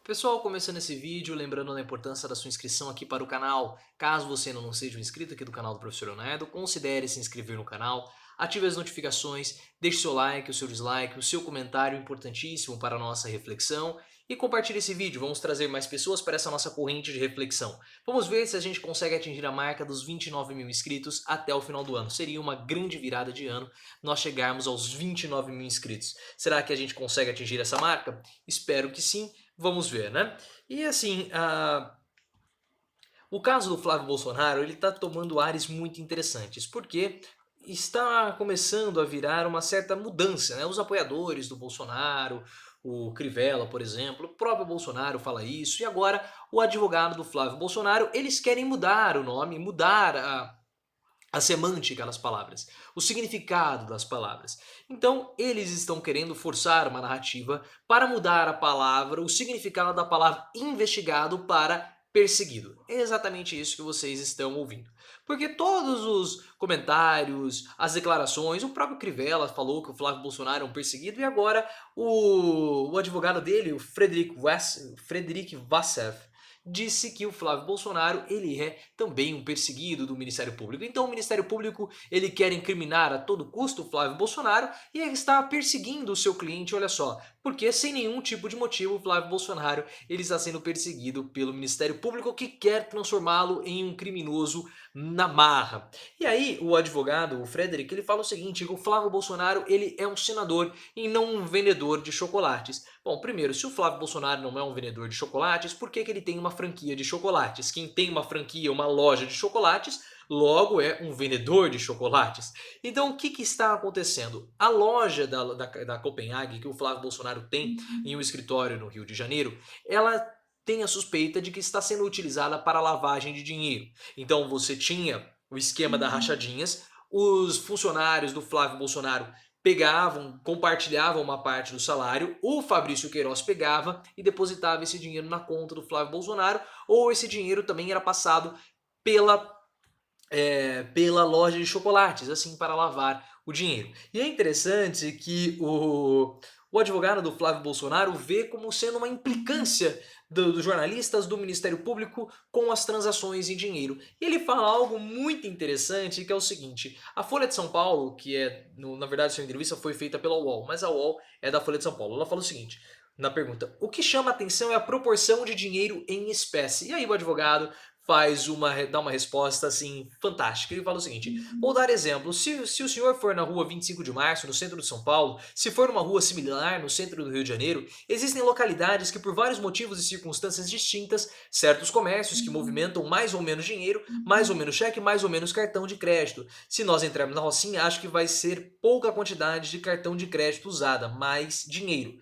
Pessoal, começando esse vídeo, lembrando da importância da sua inscrição aqui para o canal. Caso você ainda não seja um inscrito aqui do canal do Professor Leonardo, considere se inscrever no canal, ative as notificações, deixe seu like, o seu dislike, o seu comentário importantíssimo para a nossa reflexão e compartilhe esse vídeo. Vamos trazer mais pessoas para essa nossa corrente de reflexão. Vamos ver se a gente consegue atingir a marca dos 29 mil inscritos até o final do ano. Seria uma grande virada de ano nós chegarmos aos 29 mil inscritos. Será que a gente consegue atingir essa marca? Espero que sim. Vamos ver, né? E assim, o caso do Flávio Bolsonaro, ele está tomando ares muito interessantes, porque está começando a virar uma certa mudança, né? Os apoiadores do Bolsonaro, o Crivella, por exemplo, o próprio Bolsonaro fala isso, e agora o advogado do Flávio Bolsonaro, eles querem mudar o nome, mudar a semântica das palavras, o significado das palavras. Então, eles estão querendo forçar uma narrativa para mudar a palavra, o significado da palavra investigado para perseguido. É exatamente isso que vocês estão ouvindo. Porque todos os comentários, as declarações, o próprio Crivella falou que o Flávio Bolsonaro é um perseguido e agora o advogado dele, o Frederic Vassev, disse que o Flávio Bolsonaro ele é também um perseguido do Ministério Público. Então o Ministério Público ele quer incriminar a todo custo o Flávio Bolsonaro e ele está perseguindo o seu cliente, olha só, porque sem nenhum tipo de motivo o Flávio Bolsonaro ele está sendo perseguido pelo Ministério Público que quer transformá-lo em um criminoso na marra. E aí o advogado, o Frederic, ele fala o seguinte, que o Flávio Bolsonaro ele é um senador e não um vendedor de chocolates. Bom, primeiro, se o Flávio Bolsonaro não é um vendedor de chocolates, por que ele tem uma franquia de chocolates? Quem tem uma franquia, uma loja de chocolates, logo é um vendedor de chocolates. Então o que está acontecendo? A loja da Copenhague, que o Flávio Bolsonaro tem em um escritório no Rio de Janeiro, ela tem a suspeita de que está sendo utilizada para lavagem de dinheiro. Então você tinha o esquema da rachadinhas, os funcionários do Flávio Bolsonaro pegavam, compartilhavam uma parte do salário, o Fabrício Queiroz pegava e depositava esse dinheiro na conta do Flávio Bolsonaro, ou esse dinheiro também era passado pela pela loja de chocolates, assim, para lavar o dinheiro. E é interessante que o advogado do Flávio Bolsonaro vê como sendo uma implicância dos jornalistas do Ministério Público com as transações em dinheiro. E ele fala algo muito interessante, que é o seguinte, a Folha de São Paulo, que na verdade sua entrevista foi feita pela UOL, mas a UOL é da Folha de São Paulo, ela fala o seguinte, na pergunta, o que chama atenção é a proporção de dinheiro em espécie. E aí o advogado dá uma resposta assim fantástica. Ele fala o seguinte: vou dar exemplo. Se o senhor for na rua 25 de março, no centro de São Paulo, se for numa rua similar no centro do Rio de Janeiro, existem localidades que, por vários motivos e circunstâncias distintas, certos comércios que movimentam mais ou menos dinheiro, mais ou menos cheque, mais ou menos cartão de crédito. Se nós entrarmos na Rocinha, acho que vai ser pouca quantidade de cartão de crédito usada, mais dinheiro.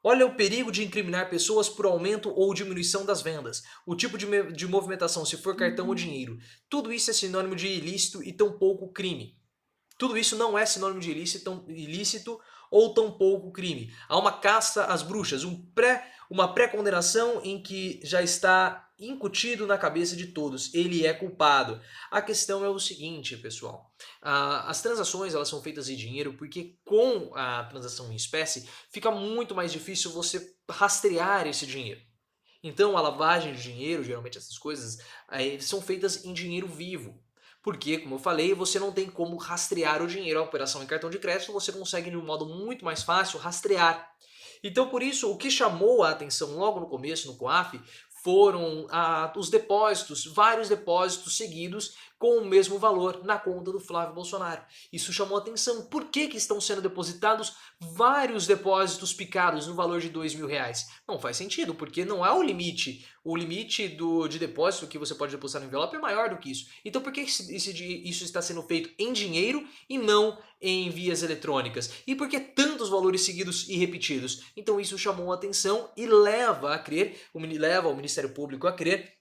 Olha o perigo de incriminar pessoas por aumento ou diminuição das vendas. O tipo de movimentação, se for cartão ou dinheiro. Tudo isso é sinônimo de ilícito e tampouco crime. Tudo isso não é sinônimo de ilícito ou tampouco crime. Há uma caça às bruxas, uma pré-condenação em que já está incutido na cabeça de todos. Ele é culpado. A questão é o seguinte, pessoal. As transações elas são feitas em dinheiro porque com a transação em espécie fica muito mais difícil você rastrear esse dinheiro. Então a lavagem de dinheiro, geralmente essas coisas, são feitas em dinheiro vivo. Porque, como eu falei, você não tem como rastrear o dinheiro. A operação em cartão de crédito você consegue de um modo muito mais fácil rastrear. Então, por isso, o que chamou a atenção logo no começo no COAF foram os depósitos, vários depósitos seguidos com o mesmo valor na conta do Flávio Bolsonaro. Isso chamou a atenção. Por que estão sendo depositados vários depósitos picados no valor de R$ 2.000? Não faz sentido, porque não há o limite. O limite de depósito que você pode depositar no envelope é maior do que isso. Então por que isso está sendo feito em dinheiro e não em vias eletrônicas? E por que tantos valores seguidos e repetidos? Então isso chamou a atenção e leva o Ministério Público a crer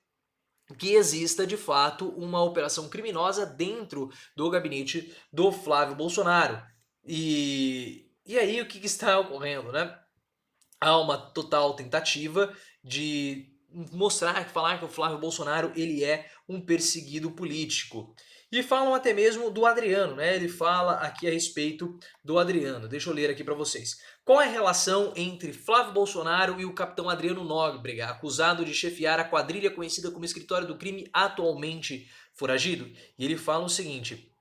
que exista de fato uma operação criminosa dentro do gabinete do Flávio Bolsonaro. E aí o que está ocorrendo, né? Há uma total tentativa de falar que o Flávio Bolsonaro ele é um perseguido político. E falam até mesmo do Adriano, né? Ele fala aqui a respeito do Adriano. Deixa eu ler aqui para vocês. Qual é a relação entre Flávio Bolsonaro e o capitão Adriano Nóbrega, acusado de chefiar a quadrilha conhecida como Escritório do Crime, atualmente foragido? E ele fala o seguinte: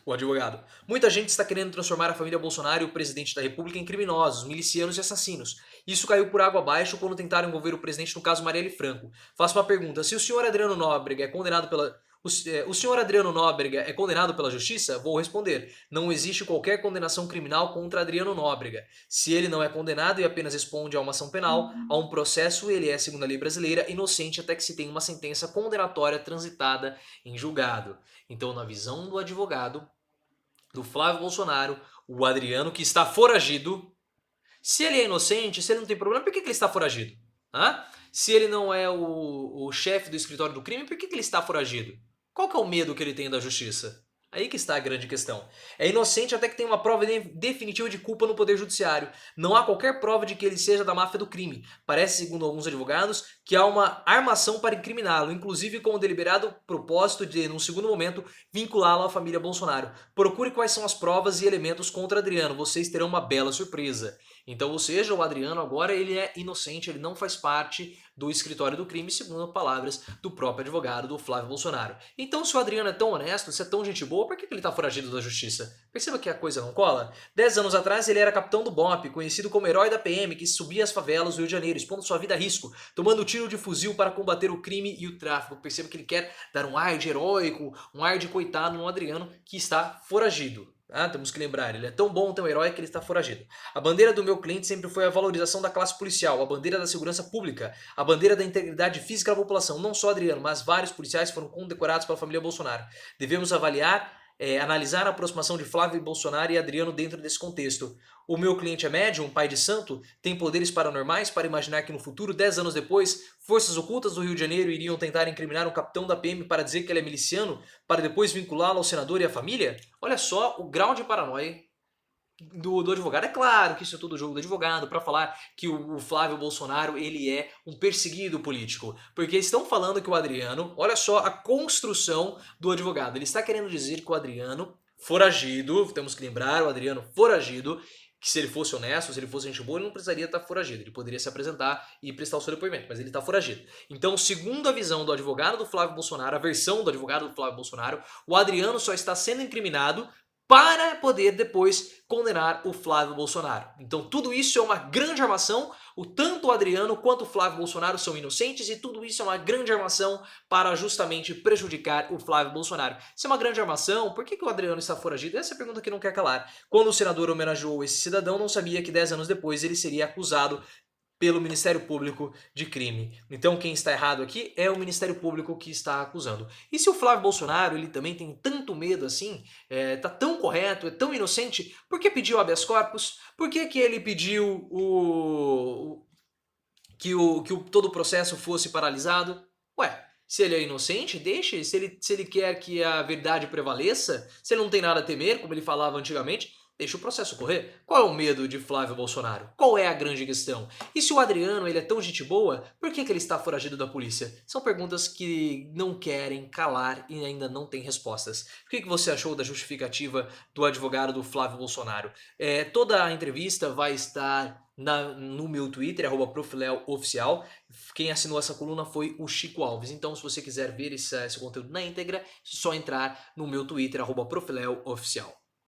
o advogado. Muita gente está querendo transformar a família Bolsonaro e o presidente da República em criminosos, milicianos e assassinos. Isso caiu por água abaixo quando tentaram envolver o presidente no caso Marielle Franco. Faço uma pergunta: se o senhor Adriano Nóbrega é condenado pela o senhor Adriano Nóbrega é condenado pela justiça? Vou responder: não existe qualquer condenação criminal contra Adriano Nóbrega. Se ele não é condenado e apenas responde a uma ação penal, a um processo, ele é, segundo a lei brasileira, inocente até que se tenha uma sentença condenatória transitada em julgado. Então, na visão do advogado do Flávio Bolsonaro, o Adriano, que está foragido, se ele é inocente, se ele não tem problema, por que ele está foragido? Hã? Se ele não é o chefe do escritório do crime, por que ele está foragido? Qual que é o medo que ele tem da justiça? Aí que está a grande questão. É inocente até que tem uma prova definitiva de culpa no Poder Judiciário. Não há qualquer prova de que ele seja da máfia do crime. Parece, segundo alguns advogados, que há uma armação para incriminá-lo, inclusive com o deliberado propósito de, num segundo momento, vinculá-lo à família Bolsonaro. Procure quais são as provas e elementos contra Adriano. Vocês terão uma bela surpresa. Então, ou seja, o Adriano agora ele é inocente, ele não faz parte do escritório do crime, segundo palavras do próprio advogado do Flávio Bolsonaro. Então, se o Adriano é tão honesto, se é tão gente boa, por que ele está foragido da justiça? Perceba que a coisa não cola? 10 anos atrás ele era capitão do BOPE, conhecido como herói da PM, que subia as favelas do Rio de Janeiro, expondo sua vida a risco, tomando tiro de fuzil para combater o crime e o tráfico. Perceba que ele quer dar um ar de heróico, um ar de coitado no Adriano, que está foragido. Temos que lembrar, ele é tão bom, tão herói que ele está foragido. A bandeira do meu cliente sempre foi a valorização da classe policial, a bandeira da segurança pública, a bandeira da integridade física da população. Não só Adriano, mas vários policiais foram condecorados pela família Bolsonaro. Devemos analisar a aproximação de Flávio Bolsonaro e Adriano dentro desse contexto. O meu cliente é médium, pai de santo, tem poderes paranormais para imaginar que no futuro, 10 anos depois, forças ocultas do Rio de Janeiro iriam tentar incriminar um capitão da PM para dizer que ele é miliciano, para depois vinculá-lo ao senador e à família? Olha só o grau de paranoia do advogado. É claro que isso é tudo jogo do advogado para falar que o Flávio Bolsonaro ele é um perseguido político, porque estão falando que o Adriano, olha só a construção do advogado, ele está querendo dizer que o Adriano foragido, temos que lembrar, o Adriano foragido, que se ele fosse honesto, se ele fosse gente boa, ele não precisaria estar foragido, ele poderia se apresentar e prestar o seu depoimento, mas ele está foragido. Então, segundo a visão do advogado do Flávio Bolsonaro, a versão do advogado do Flávio Bolsonaro, o Adriano só está sendo incriminado para poder depois condenar o Flávio Bolsonaro. Então tudo isso é uma grande armação, tanto o Adriano quanto o Flávio Bolsonaro são inocentes e tudo isso é uma grande armação para justamente prejudicar o Flávio Bolsonaro. Se é uma grande armação, por que o Adriano está foragido? Essa é a pergunta que não quer calar. Quando o senador homenageou esse cidadão, não sabia que 10 anos depois ele seria acusado pelo Ministério Público de crime. Então quem está errado aqui é o Ministério Público que está acusando. E se o Flávio Bolsonaro ele também tem tanto medo assim, tá tão correto, é tão inocente, por que pediu habeas corpus? Por que ele pediu que todo o processo fosse paralisado? Ué, se ele é inocente, deixe. Se ele quer que a verdade prevaleça, se ele não tem nada a temer, como ele falava antigamente, deixa o processo correr. Qual é o medo de Flávio Bolsonaro? Qual é a grande questão? E se o Adriano ele é tão gente boa, por que ele está foragido da polícia? São perguntas que não querem calar e ainda não têm respostas. O que você achou da justificativa do advogado do Flávio Bolsonaro? Toda a entrevista vai estar no meu Twitter, @profleoficial. Quem assinou essa coluna foi o Chico Alves. Então, se você quiser ver esse conteúdo na íntegra, é só entrar no meu Twitter, @profleoficial.